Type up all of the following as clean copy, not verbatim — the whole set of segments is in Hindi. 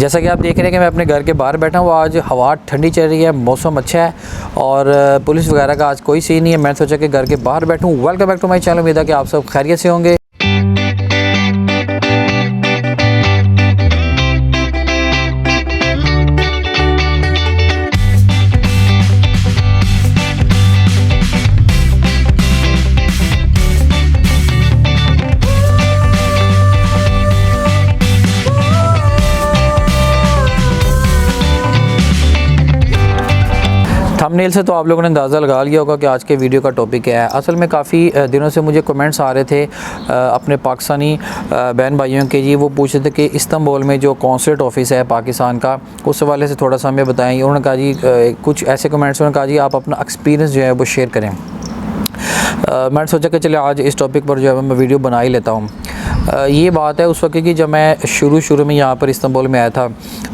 जैसा कि आप देख रहे हैं कि मैं अपने घर के बाहर बैठा हूँ। आज हवा ठंडी चल रही है, मौसम अच्छा है और पुलिस वगैरह का आज कोई सीन नहीं है। मैंने सोचा कि घर के बाहर बैठूँ। Welcome back to my channel. उम्मीद है कि आप सब खैरियत से होंगे। थंबनेल से तो आप लोगों ने अंदाज़ा लगा लिया होगा कि आज के वीडियो का टॉपिक क्या है। असल में काफ़ी दिनों से मुझे कमेंट्स आ रहे थे अपने पाकिस्तानी बहन भाइयों के। जी वो पूछ रहे थे कि इस्तांबुल में जो कॉन्सुलेट ऑफिस है पाकिस्तान का, उस हवाले से थोड़ा सा हमें बताएं। उन्होंने कहा जी कुछ ऐसे कमेंट्स उन्होंने कहा जी आप अपना एक्सपीरियंस जो है वो शेयर करें। मैंने सोचा कि चले आज इस टॉपिक पर जो है मैं वीडियो बना ही लेता हूँ। ये बात है उस वक्त की जब मैं शुरू में यहाँ पर इस्तांबुल में आया था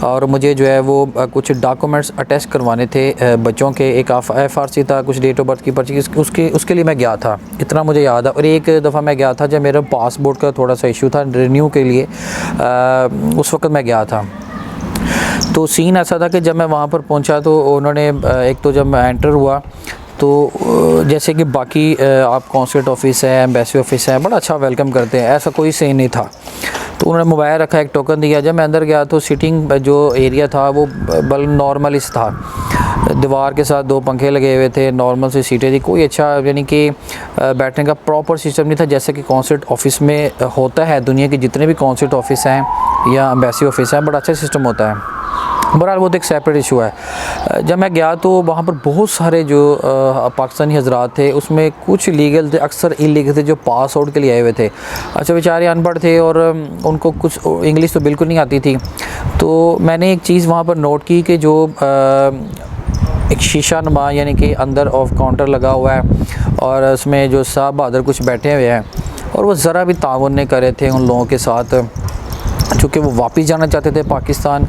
और मुझे जो है वो कुछ डॉक्यूमेंट्स अटैच करवाने थे बच्चों के। एक FRC था, कुछ डेट ऑफ बर्थ की पर्ची, उसके लिए मैं गया था, इतना मुझे याद है। और एक दफ़ा मैं गया था जब मेरा पासपोर्ट का थोड़ा सा इशू था रिन्यू के लिए, उस वक्त मैं गया था। तो सीन ऐसा था कि जब मैं वहाँ पर पहुँचा तो उन्होंने एक तो जब मैं एंटर हुआ तो जैसे कि बाकी आप कॉन्सुलेट ऑफिस है, एम्बेसी ऑफिस है, बड़ा अच्छा वेलकम करते हैं, ऐसा कोई सीन नहीं था। तो उन्होंने मोबाइल रखा, एक टोकन दिया। जब मैं अंदर गया तो सीटिंग जो एरिया था वो बल नॉर्मल था, दीवार के साथ 2 पंखे लगे हुए थे, नॉर्मल सी सीटें थी, कोई अच्छा यानी कि बैठने का प्रॉपर सिस्टम नहीं था जैसे कि कॉन्सुलेट ऑफिस में होता है। दुनिया के जितने भी कॉन्सुलेट ऑफिस हैं या एम्बेसी ऑफिस हैं, बड़ा अच्छा सिस्टम होता है। बहरहाल वो तो एक सेपरेट इशू है। जब मैं गया तो वहाँ पर बहुत सारे जो पाकिस्तानी हजरात थे, उसमें कुछ लीगल थे, अक्सर इलीगल थे, जो पास आउट के लिए आए हुए थे। अच्छा बेचारे अनपढ़ थे और उनको कुछ इंग्लिश तो बिल्कुल नहीं आती थी। तो मैंने एक चीज़ वहाँ पर नोट की कि जो एक शीशा नुमा यानी कि अंदर ऑफ काउंटर लगा हुआ है और उसमें जो साहब बहादुर कुछ बैठे हुए हैं और वो ज़रा भी ताउन नहीं कर रहे थे उन लोगों के साथ, चूँकि वो वापस जाना चाहते थे पाकिस्तान,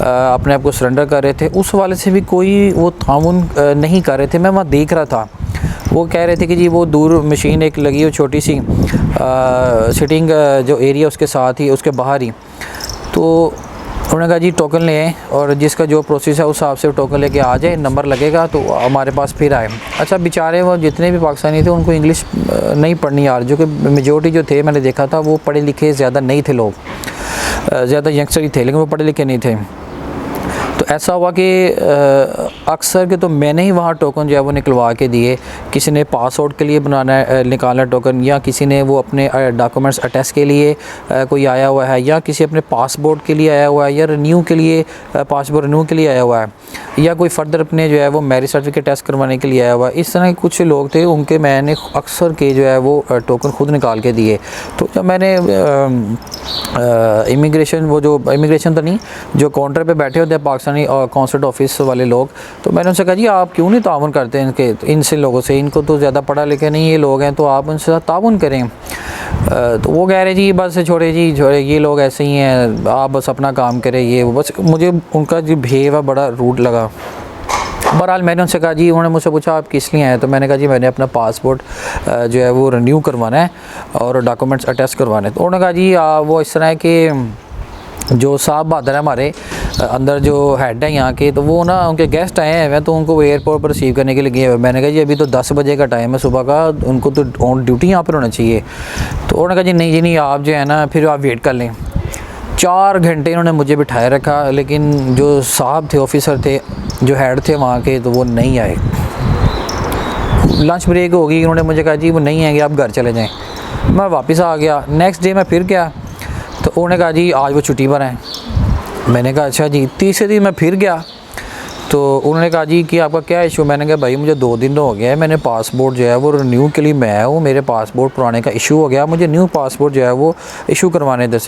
अपने आप को सरेंडर कर रहे थे। उस वाले से भी कोई वो ताउन नहीं कर रहे थे। मैं वहाँ देख रहा था, वो कह रहे थे कि जी वो दूर मशीन एक लगी हो छोटी सी सिटिंग जो एरिया उसके साथ ही, उसके बाहर ही। तो उन्होंने कहा जी टोकन लें और जिसका जो प्रोसेस है उस हिसाब से टोकन लेके आ जाए, नंबर लगेगा तो हमारे पास फिर आए। अच्छा बेचारे वो जितने भी पाकिस्तानी थे उनको इंग्लिश नहीं पढ़नी आ रही, जो कि मेजोरिटी जो थे मैंने देखा था वो पढ़े लिखे ज़्यादा नहीं थे लोग, ज़्यादा यंगस्टर ही थे लेकिन वो पढ़े लिखे नहीं थे। तो ऐसा हुआ कि अक्सर के तो मैंने ही वहाँ टोकन जो है वो निकलवा के दिए। किसी ने पासपोर्ट के लिए बनाना है, निकालना टोकन, या किसी ने वो अपने डॉक्यूमेंट्स अटैच के लिए कोई आया हुआ है, या किसी अपने पासपोर्ट के लिए आया हुआ है, या रिन्यू के लिए पासपोर्ट रिन्यू के लिए आया हुआ है, या कोई फर्दर अपने जो है वो मैरिज सर्टिफिकेट टेस्ट करवाने के लिए आया हुआ है। इस तरह के कुछ लोग थे, उनके मैंने अक्सर के जो है वो टोकन खुद निकाल के दिए। तो जब मैंने इमिग्रेशन वो जो इमिग्रेशन तो नहीं, जो काउंटर पे बैठे होते हैं पाकिस्तानी और कॉन्सुलेट ऑफिस वाले लोग, तो मैंने उनसे कहा जी आप क्यों नहीं ताउन करते हैं इनसे लोगों से, इनको तो ज़्यादा पढ़ा लिखा नहीं ये लोग हैं, तो आप उनसे ताउन करें। तो वो कह रहे जी बस छोड़े ये लोग ऐसे ही हैं, आप बस अपना काम करें, ये वो। बस मुझे उनका जो बिहेव है बड़ा रूड लगा। बहरहाल मैंने उनसे कहा जी, उन्होंने मुझसे पूछा आप किस लिए आए, तो मैंने कहा जी मैंने अपना पासपोर्ट जो है वो रिन्यू करवाना है और डॉक्यूमेंट्स अटैच करवाने। तो उन्होंने कहा जी वो इस तरह है कि जो साहब बहादुर है हमारे अंदर जो हेड है यहाँ के, तो वो ना उनके गेस्ट आए हैं तो उनको एयरपोर्ट पर रिसीव करने के लिए गए हुए। मैंने कहा जी अभी तो 10 बजे का टाइम है सुबह का, उनको तो ऑन ड्यूटी यहाँ पर होना चाहिए। तो उन्होंने कहा जी नहीं आप जो है ना फिर आप वेट कर लें। 4 घंटे इन्होंने मुझे बिठाए रखा, लेकिन जो साहब थे, ऑफिसर थे, जो हेड थे वहाँ के, तो वो नहीं आए। लंच ब्रेक होगी, उन्होंने मुझे कहा जी वो नहीं आएंगे, आप घर चले जाएँ। मैं वापस आ गया। नेक्स्ट डे मैं फिर गया तो उन्होंने कहा जी आज वो छुट्टी पर हैं। मैंने कहा अच्छा जी। तीसरे दिन मैं फिर गया तो उन्होंने कहा जी कि आपका क्या इशू। मैंने कहा भाई मुझे 2 दिन हो गया है, मैंने पासपोर्ट जो है वो रिन्यू के लिए मैं आया हूँ, मेरे पासपोर्ट पुराने का इशू हो गया, मुझे न्यू पासपोर्ट जो है वो इशू करवाने दे।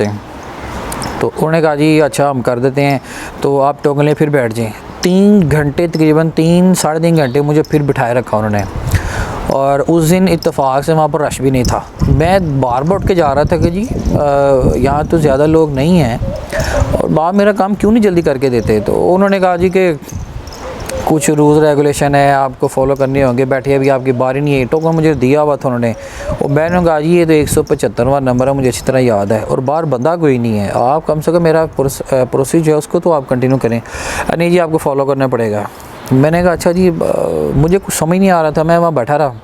तो उन्होंने कहा जी अच्छा हम कर देते हैं, तो आप टोकन ले फिर बैठ जाएँ। 3 घंटे तकरीबन 3 साढ़े 3 घंटे मुझे फिर बिठाए रखा उन्होंने। और उस दिन इत्तेफाक से वहाँ पर रश भी नहीं था। मैं बार उठ के जा रहा था कि जी यहाँ तो ज़्यादा लोग नहीं हैं और बाप मेरा काम क्यों नहीं जल्दी करके देते। तो उन्होंने कहा जी कि कुछ रूल्स रेगुलेशन है आपको फॉलो करने होंगे। बैठे अभी आपकी बारी नहीं है, टोकन मुझे दिया हुआ था उन्होंने, और मैंने कहा जी ये तो 175वां नंबर है, मुझे अच्छी तरह याद है, और बाहर बंदा कोई नहीं है, आप कम से कम मेरा प्रोसीजर है उसको तो आप कंटिन्यू करें। नहीं जी आपको फॉलो करना पड़ेगा। मैंने कहा अच्छा जी, मुझे कुछ समझ नहीं आ रहा था, मैं वहाँ बैठा रहा।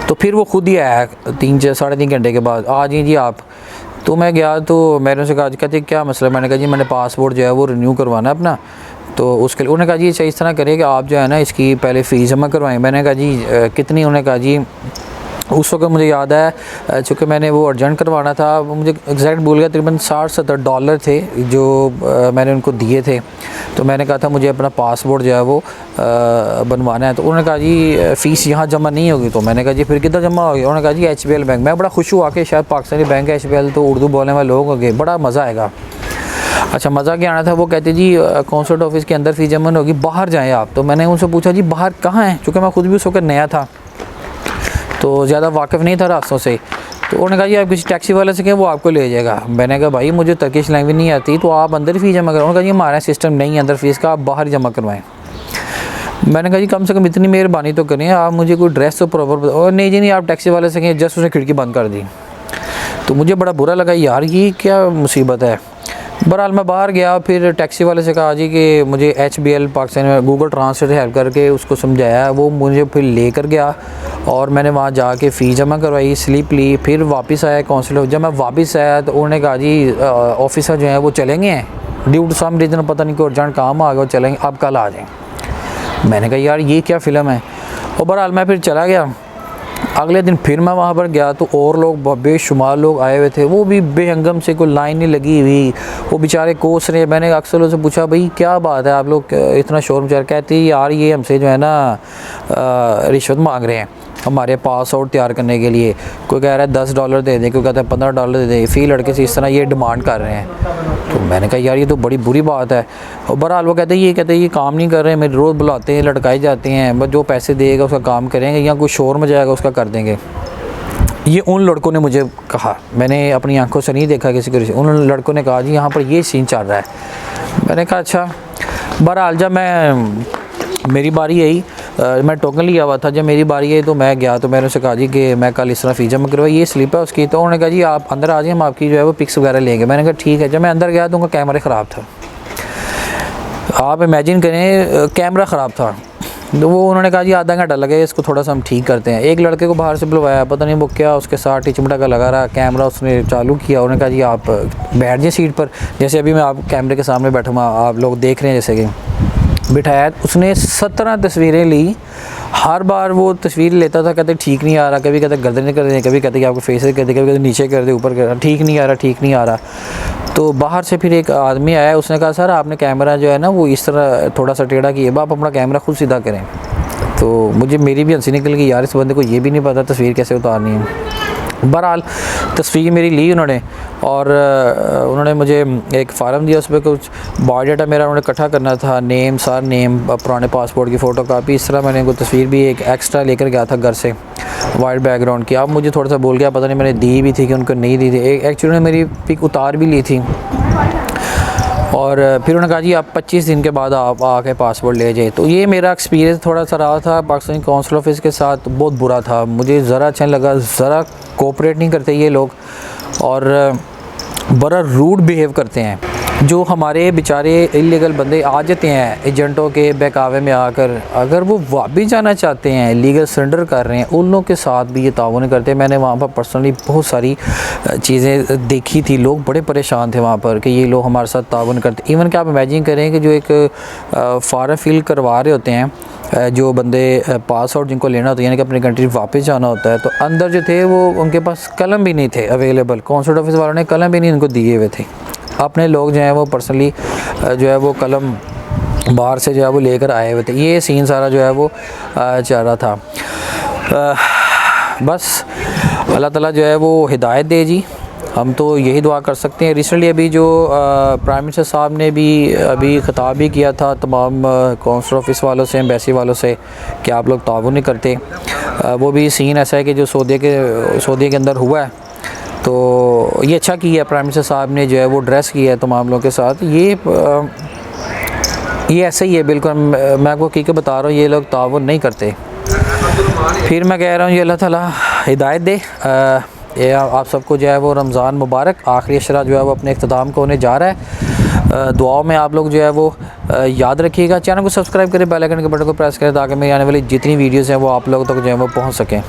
तो फिर वो खुद ही आया 3-3.5 घंटे के बाद, आ जाइए जी आप। तो मैं गया, तो मैंने उनसे कहा कहते क्या मसला। मैंने कहा जी मैंने पासपोर्ट जो है वो रिन्यू करवाना है अपना, तो उसके लिए उन्होंने कहा जी अच्छा इस तरह करिए कि आप जो है ना इसकी पहले फ़ीस जमा करवाएं। मैंने कहा जी कितनी। उन्होंने कहा जी उस वक्त मुझे याद है चूँकि मैंने वो अर्जेंट करवाना था, मुझे एग्जैक्ट भूल गया, तकरीबन $60-70 थे जो मैंने उनको दिए थे। तो मैंने कहा था मुझे अपना पासपोर्ट जो है वो बनवाना है। तो उन्होंने कहा जी फ़ीस यहाँ जमा नहीं होगी। तो मैंने कहा जी फिर कितना जमा होगी। उन्होंने कहा जी HBL बैंक। मैं बड़ा खुश हुआ कि शायद पाकिस्तानी बैंक है HBL, तो उर्दू बोलने वाले लोग होंगे, बड़ा मज़ा आएगा। अच्छा मज़ा क्या आना था, वो कहते जी कॉन्सुलेट ऑफिस के अंदर फ़ीस जमा होगी, बाहर जाएँ आप। तो मैंने उनसे पूछा जी बाहर कहाँ है, चूँकि मैं खुद भी उस वक्त नया था तो ज़्यादा वाकिफ़ नहीं था रास्तों से। तो उन्होंने कहा जी आप किसी टैक्सी वाले से कहें वो आपको ले जाएगा। मैंने कहा भाई मुझे टर्किश लैंग्वेज नहीं आती, तो आप अंदर ही फ़ीस जमा करें। उन्होंने कहा जी हमारा सिस्टम नहीं है अंदर फ़ीस का, आप बाहर ही जमा करवाएं। मैंने कहा जी कम से कम इतनी मेहरबानी तो करें, आप मुझे कोई ड्रेस तो प्रॉपर। और नहीं जी नहीं, आप टैक्सी वाले से कहें, जस्ट उसने खिड़की बंद कर दी। तो मुझे बड़ा बुरा लगा, यार ये क्या मुसीबत है। बहरहाल मैं बाहर गया, फिर टैक्सी वाले से कहा जी कि मुझे HBL पाकिस्तान में गूगल ट्रांसलेट हेल्प करके उसको समझाया, वो मुझे फिर लेकर गया और मैंने वहाँ जाके फ़ीस जमा करवाई, स्लिप ली, फिर वापस आया काउंसिलर। जब मैं वापस आया तो उन्होंने कहा जी ऑफिसर जो है वो चलेंगे हैं ड्यू टू सम रीज़न, पता नहीं कोई अर्जेंट काम आ गया, चलेंगे आप कल आ जाएँ। मैंने कहा यार ये क्या फ़िल्म है। और बहरहाल मैं फिर चला गया। अगले दिन फिर मैं वहाँ पर गया तो और लोग बेशुमार लोग आए हुए थे, वो भी बेहंगम से, कोई लाइन नहीं लगी हुई, वो बेचारे कोस रहे। मैंने अक्सर उनसे पूछा भाई क्या बात है, आप लोग इतना शोर मचा। कहते यार ये हमसे जो है ना रिश्वत मांग रहे हैं हमारे पास आउट तैयार करने के लिए। कोई कह रहा है $10 दे दें, कोई कहता है $15 दे दें, फ़ी लड़के से इस तरह ये डिमांड कर रहे हैं। तो मैंने कहा यार ये तो बड़ी बुरी बात है। और बहरहाल वो कहते ये काम नहीं कर रहे हैं, मेरे रोज़ बुलाते हैं, लटकाए जाते हैं, बस जो पैसे देगा उसका काम करेंगे, या कोई शोर मचाएगा उसका कर देंगे। ये उन लड़कों ने मुझे कहा, मैंने अपनी आंखों से नहीं देखा किसी को। उन लड़कों ने कहा जी यहाँ पर ये सीन चल रहा है। मैंने कहा अच्छा। बहरहाल जब मेरी बारी आई, मैं टोकन लिया हुआ था, जब मेरी बारी आई तो मैं गया, तो मैंने उसे कहा जी कि मैं कल इस तरह फ़ीस जमा करवाई, ये स्लिप है उसकी। तो उन्होंने कहा जी आप अंदर आ जाइए, हम आपकी जो है वो पिक्स वगैरह लेंगे। मैंने कहा ठीक है। जब मैं अंदर गया तो उनका कैमरा ख़राब था। आप इमेजिन करें कैमरा ख़राब था। तो वो उन्होंने कहा जी आधा घंटा लगेगा, इसको थोड़ा सा हम ठीक करते हैं। एक लड़के को बाहर से बुलवाया, पता नहीं वो क्या उसके साथ टिचमटा का लगा रहा, कैमरा उसने चालू किया। उन्होंने कहा जी आप बैठ जाइए सीट पर, जैसे अभी मैं आप कैमरे के सामने बैठा हुआ, आप लोग देख रहे हैं जैसे कि बिठाया। उसने 17 तस्वीरें ली। हर बार वो तस्वीर लेता था, कहते ठीक नहीं आ रहा, कभी कहते गर्दन कर दे, कभी कहते कि आपको फेस कर दे, कभी कहते नीचे कर दे, ऊपर कर, ठीक नहीं आ रहा, ठीक नहीं आ रहा। तो बाहर से फिर एक आदमी आया, उसने कहा सर आपने कैमरा जो है ना वो इस तरह थोड़ा सा टेढ़ा किया, आप अपना कैमरा खुद सीधा करें। तो मेरी भी हंसी निकल गई, यार इस बंदे को ये भी नहीं पता तस्वीर कैसे उतारनी है। बहरहाल तस्वीर मेरी ली उन्होंने, और उन्होंने मुझे एक फार्म दिया, उस पर कुछ बायोडाटा मेरा उन्होंने इकट्ठा करना था, नेम, सर नेम, पुराने पासपोर्ट की फ़ोटो कापी। इस तरह मैंने उनको तस्वीर भी एक एक्स्ट्रा लेकर गया था घर से, वाइट बैकग्राउंड की। अब मुझे थोड़ा सा बोल गया, पता नहीं मैंने दी भी थी कि उनको नहीं दी थी। एक्चुअली उन्होंने मेरी पिक उतार भी ली थी। और फिर उन्होंने कहा जी आप 25 दिन के बाद आप आके पासपोर्ट ले जाए। तो ये मेरा एक्सपीरियंस थोड़ा सा रहा था पाकिस्तानी काउंसिल ऑफिस के साथ, बहुत बुरा था। मुझे ज़रा अच्छा नहीं लगा, ज़रा कोऑपरेट नहीं करते ये लोग, और बड़ा रूड बिहेव करते हैं। जो हमारे बेचारे इलीगल बंदे आ जाते हैं एजेंटों के बहकावे में आकर, अगर वो वापस जाना चाहते हैं, लीगल सरेंडर कर रहे हैं, उन लोगों के साथ भी ये ताउन करते हैं। मैंने वहाँ पर पर्सनली बहुत सारी चीज़ें देखी थी, लोग बड़े परेशान थे वहाँ पर कि ये लोग हमारे साथ ताउन करते। इवन कि आप इमेजिन करें कि जो एक फॉर्म फिल करवा रहे होते हैं जो बंदे पास आउट जिनको लेना होता है, यानी कि अपनी कंट्री वापस जाना होता है, तो अंदर जो थे वो उनके पास कलम भी नहीं थे अवेलेबल। काउंसिल ऑफिस वालों ने कलम भी नहीं उनको दिए हुए थे। अपने लोग जो हैं वो पर्सनली जो है वो कलम बाहर से जो है वो लेकर आए हुए थे। ये सीन सारा जो है वो चल रहा था। बस अल्लाह ताला जो है वो हिदायत दे जी, हम तो यही दुआ कर सकते हैं। रिसेंटली अभी जो प्राइम मिनिस्टर साहब ने भी अभी ख़िताब भी किया था तमाम काउंसिल ऑफिस वालों से, एम्बेसी वालों से, कि आप लोग ताउन नहीं करते। वो भी सीन ऐसा है कि जो सऊदी के अंदर हुआ है, तो ये अच्छा किया प्राइम मिनिस्टर साहब ने जो है वो ड्रेस किया है तमाम लोगों के साथ। ये ये ऐसे ही है बिल्कुल, मैं आपको हकीकत बता रहा हूँ, ये लोग ताउन नहीं करते। फिर मैं कह रहा हूँ ये अल्लाह ताला हिदायत दे। ये आप सबको जो है वो रमज़ान मुबारक, आखिरी अशरा जो है वो अपने इख्तिताम को होने जा रहा है। दुआओं में आप लोग जो है वो याद रखिएगा। चैनल को सब्सक्राइब करें, बेल आइकन के बटन को प्रेस करें ताकि मेरी आने वाली जितनी वीडियोज़ हैं वो आप लोगों तक जो है वो पहुँच सकें।